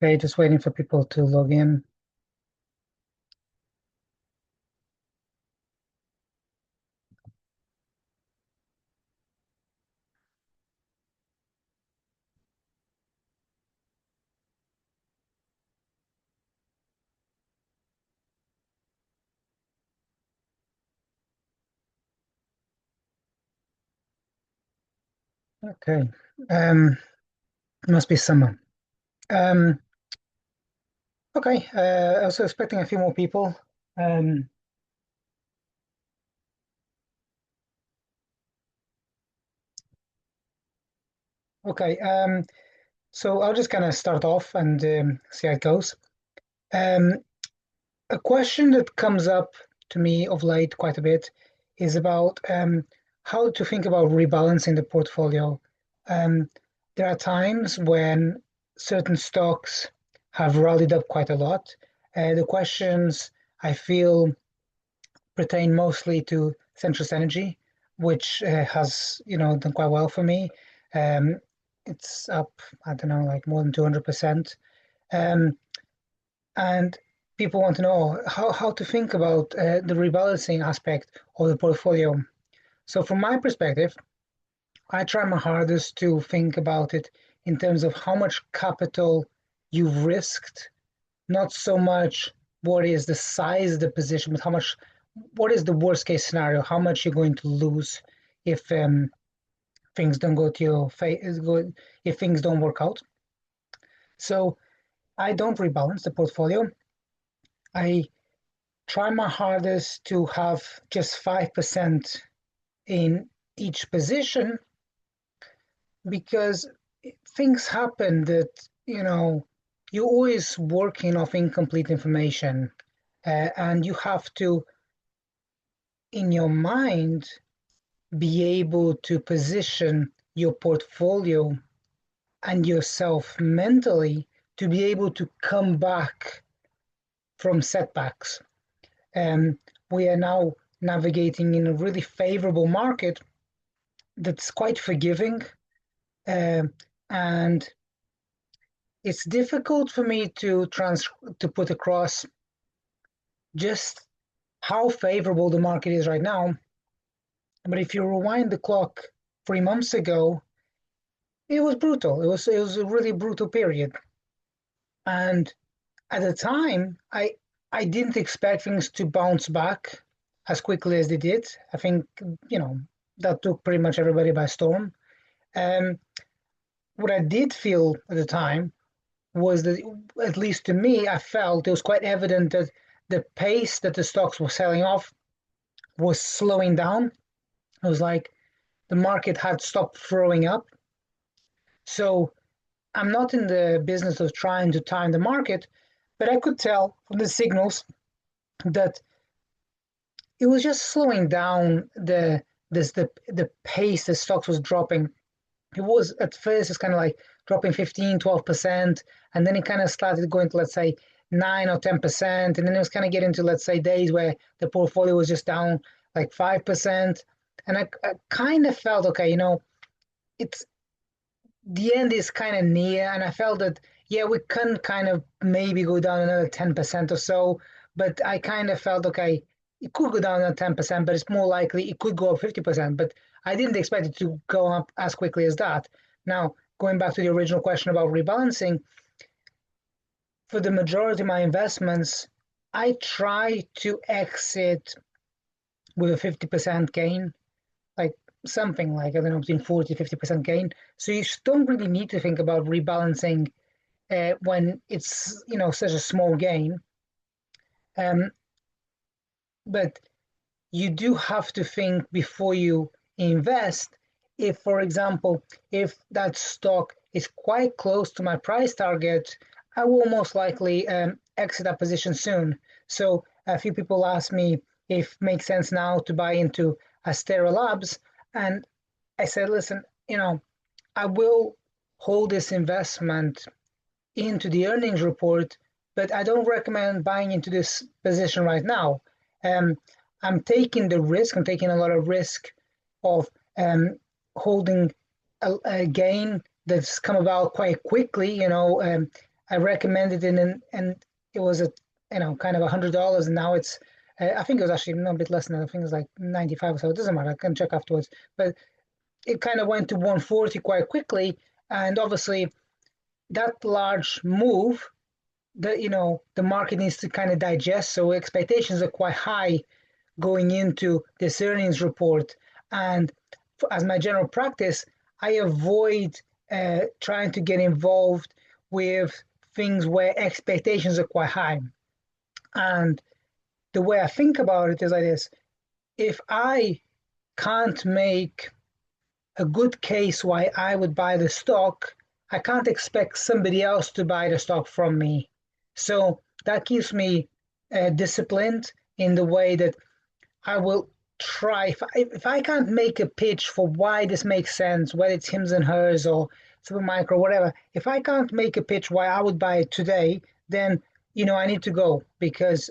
Okay, just waiting for people to log in. Okay. Um, must be summer. Um, okay. I was expecting a few more people. Um, okay. So I'll just kind of start off and see how it goes. Um, a question that comes up to me of late quite a bit is about how to think about rebalancing the portfolio. Um, there are times when certain stocks have rallied up quite a lot. The questions I feel pertain mostly to Centrus Energy, which has done quite well for me. Um, it's up, I don't know, like more than 200%. Um, and people want to know how to think about the rebalancing aspect of the portfolio. So, from my perspective, I try my hardest to think about it in terms of how much capital you've risked, not so much what is the size of the position, but what is the worst case scenario, how much you're going to lose if things don't go to your if things don't work out. So I don't rebalance the portfolio. I try my hardest to have just 5% in each position because things happen that, you're always working off incomplete information. And you have to, in your mind, be able to position your portfolio and yourself mentally to be able to come back from setbacks. Um, we are now navigating in a really favorable market that's quite forgiving. Um, and it's difficult for me to put across just how favorable the market is right now. But if you rewind the clock 3 months ago, it was brutal. It was a really brutal period. And at the time, I didn't expect things to bounce back as quickly as they did. I think, you know, that took pretty much everybody by storm. Um, what I did feel at the time was that, at least to me, I felt it was quite evident that the pace that the stocks were selling off was slowing down. It was like the market had stopped throwing up. So I'm not in the business of trying to time the market, but I could tell from the signals that it was just slowing down the pace the stocks was dropping. It was at first it's kind of like dropping 15, 12%, and then it kind of started going to, let's say, 9 or 10%, and then it was kind of getting to, let's say, days where the portfolio was just down like 5%. And I kind of felt, okay, it's the end is kind of near, and I felt that, yeah, we can kind of maybe go down another 10% or so, but I kind of felt, okay, it could go down another 10%, but it's more likely it could go up 50%. But I didn't expect it to go up as quickly as that. Now, going back to the original question about rebalancing, for the majority of my investments, I try to exit with a 50% gain, like something like, I don't know, between 40 50% gain. So you don't really need to think about rebalancing when it's, such a small gain. Um, but you do have to think before you invest. If, for example, if that stock is quite close to my price target, I will most likely exit that position soon. So a few people ask me if it makes sense now to buy into Astera Labs, and I said, listen, I will hold this investment into the earnings report, but I don't recommend buying into this position right now. Um, I'm taking the risk. I'm taking a lot of risk of holding a gain that's come about quite quickly. I recommended it, and it was a kind of $100, and now it's I think it was actually no, a bit less than that. I think it was like 95 or so. It doesn't matter. I can check afterwards. But it kind of went to 140 quite quickly, and obviously that large move, the market needs to kind of digest. So expectations are quite high going into this earnings report, and as my general practice, I avoid trying to get involved with things where expectations are quite high. And the way I think about it is like this: if I can't make a good case why I would buy the stock, I can't expect somebody else to buy the stock from me. So that keeps me disciplined in the way that I will try. If I can't make a pitch for why this makes sense, whether it's Hims and Hers or Supermicro, whatever, if I can't make a pitch why I would buy it today, then I need to go, because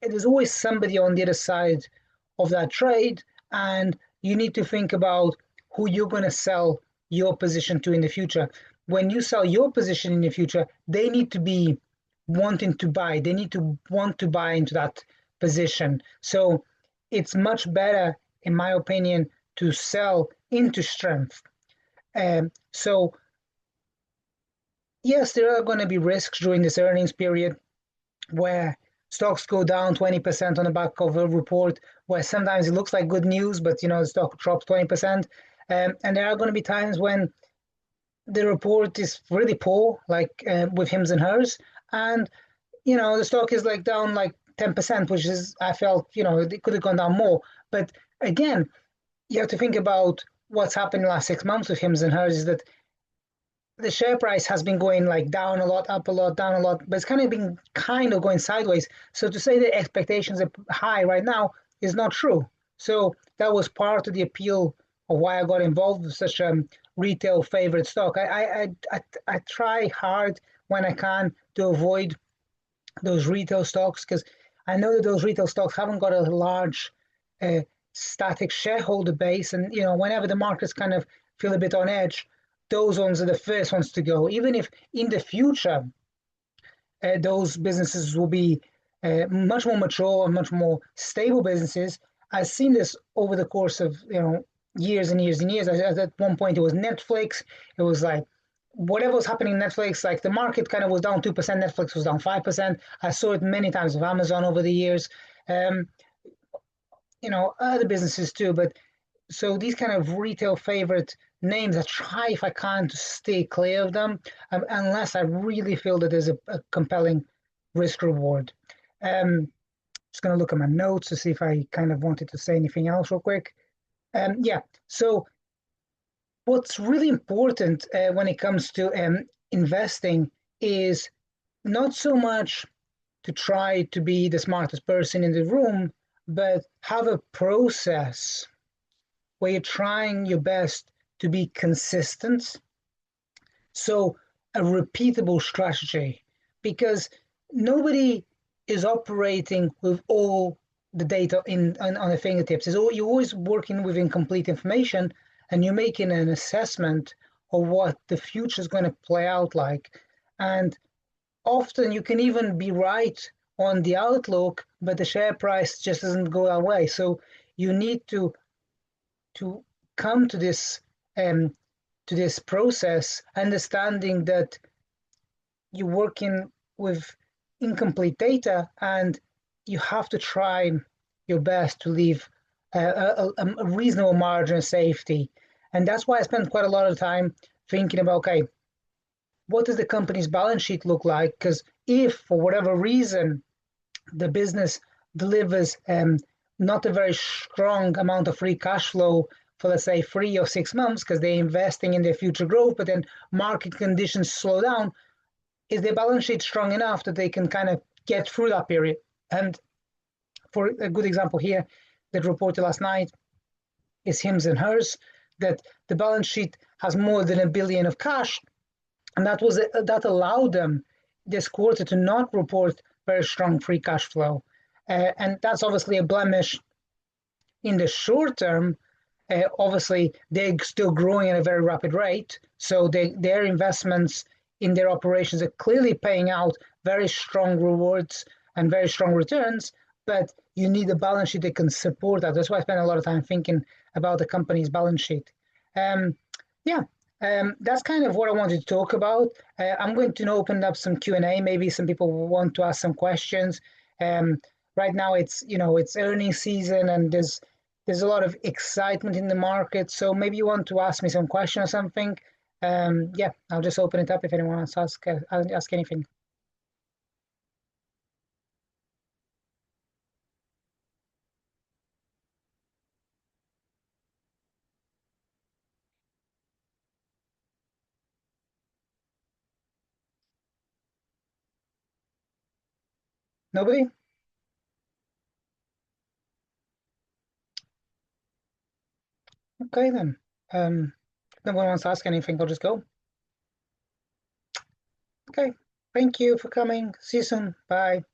there's always somebody on the other side of that trade, and you need to think about who you're going to sell your position to in the future. When you sell your position in the future, they need to be wanting to buy. They need to want to buy into that position. So it's much better, in my opinion, to sell into strength. So yes, there are going to be risks during this earnings period where stocks go down 20% on the back of a report, where sometimes it looks like good news, but the stock drops 20%. And there are going to be times when the report is really poor, like with Hims and Hers, and the stock is like down like 10%, which is, I felt, it could have gone down more. But again, you have to think about what's happened in the last 6 months with Hims and Hers, is that the share price has been going like down a lot, up a lot, down a lot, but it's been going sideways. So to say that expectations are high right now is not true. So that was part of the appeal of why I got involved with such a retail favorite stock. I try hard when I can to avoid those retail stocks, because I know that those retail stocks haven't got a large uh, static shareholder base, and whenever the markets kind of feel a bit on edge, those ones are the first ones to go. Even if in the future those businesses will be much more mature and much more stable businesses. I've seen this over the course of years and years and years. At one point, it was Netflix. It was like whatever was happening in Netflix, like the market kind of was down 2%, Netflix was down 5%. I saw it many times with Amazon over the years. Other businesses too, but so these kind of retail favorite names, I try if I can to stay clear of them, unless I really feel that there's a compelling risk reward. Just going to look at my notes to see if I kind of wanted to say anything else real quick. Yeah, so what's really important when it comes to investing is not so much to try to be the smartest person in the room, but have a process where you're trying your best to be consistent. So a repeatable strategy, because nobody is operating with all the data on their fingertips. You're always working with incomplete information, and you're making an assessment of what the future is going to play out like. And often you can even be right on the outlook, but the share price just doesn't go that way. So you need to come to this process, understanding that you're working with incomplete data, and you have to try your best to leave a reasonable margin of safety. And that's why I spend quite a lot of time thinking about, okay, what does the company's balance sheet look like? Because if for whatever reason the business delivers not a very strong amount of free cash flow for, let's say, 3 or 6 months, because they're investing in their future growth, but then market conditions slow down, is their balance sheet strong enough that they can kind of get through that period? And for a good example here that reported last night is Hims and Hers, that the balance sheet has more than $1 billion of cash, and that allowed them this quarter to not report very strong free cash flow. And that's obviously a blemish in the short term. Obviously, they're still growing at a very rapid rate, so their investments in their operations are clearly paying out very strong rewards and very strong returns, but you need a balance sheet that can support that. That's why I spend a lot of time thinking about the company's balance sheet. Um, yeah, that's kind of what I wanted to talk about. I'm going to open up some Q&A. Maybe some people want to ask some questions. Um, right now, it's earnings season, and there's a lot of excitement in the market. So maybe you want to ask me some question or something. Yeah, I'll just open it up if anyone wants to ask anything. Nobody? Okay then. If no one wants to ask anything, I'll just go. Okay. Thank you for coming. See you soon. Bye.